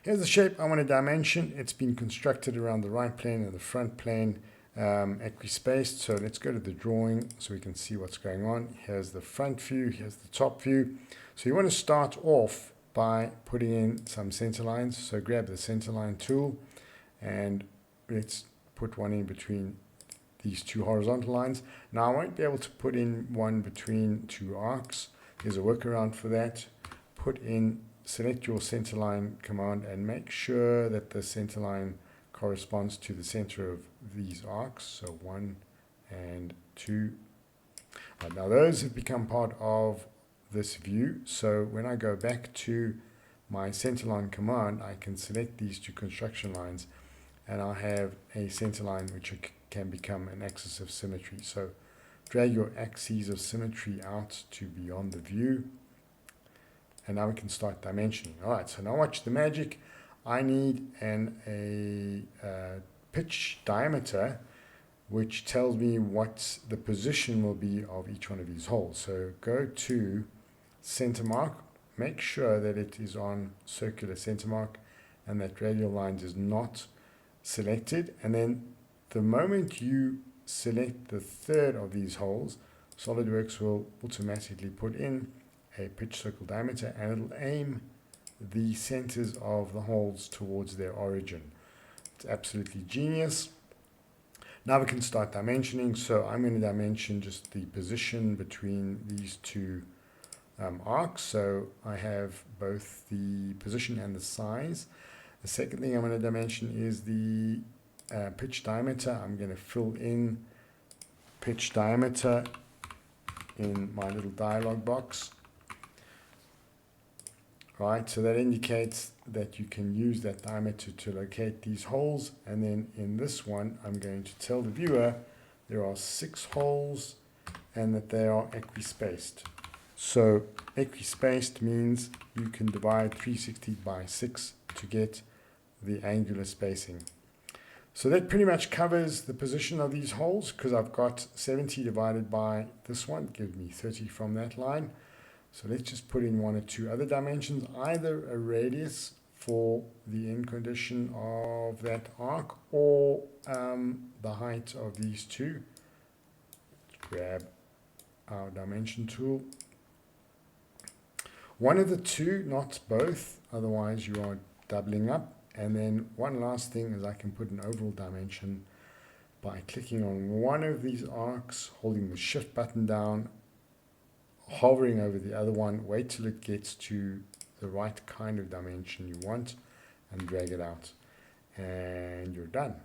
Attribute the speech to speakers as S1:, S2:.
S1: Here's the shape I want to dimension. It's been constructed around the right plane and the front plane, equispaced. So let's go to the drawing so we can see what's going on. Here's the front view, here's the top view. So you want to start off by putting in some center lines. So grab the center line tool and let's put one in between these two horizontal lines. Now I won't be able to put in one between two arcs. There's a workaround for that. Select your center line command and make sure that the center line corresponds to the center of these arcs. So 1 and 2. Right, now those have become part of this view. So when I go back to my center line command, I can select these two construction lines and I have a center line which can become an axis of symmetry. So drag your axes of symmetry out to beyond the view. And now we can start dimensioning. All right, so now watch the magic. I need a pitch diameter, which tells me what the position will be of each one of these holes. So go to center mark, make sure that it is on circular center mark and that radial line is not selected. And then the moment you select the third of these holes, Solidworks will automatically put in a pitch circle diameter and it'll aim the centers of the holes towards their origin. It's absolutely genius. Now we can start dimensioning. So I'm going to dimension just the position between these two arcs. So I have both the position and the size. The second thing I'm going to dimension is the pitch diameter. I'm going to fill in pitch diameter in my little dialog box. Right, so that indicates that you can use that diameter to locate these holes. And then in this one, I'm going to tell the viewer there are 6 holes and that they are equispaced. So equispaced means you can divide 360 by 6 to get the angular spacing. So that pretty much covers the position of these holes because I've got 70 divided by this one, gives me 30 from that line. So let's just put in 1 or 2 other dimensions, either a radius for the end condition of that arc or the height of these two. Let's grab our dimension tool. One of the two, not both, otherwise you are doubling up. And then one last thing is I can put an overall dimension by clicking on one of these arcs, holding the shift button down, hovering over the other one, wait till it gets to the right kind of dimension you want and drag it out and you're done.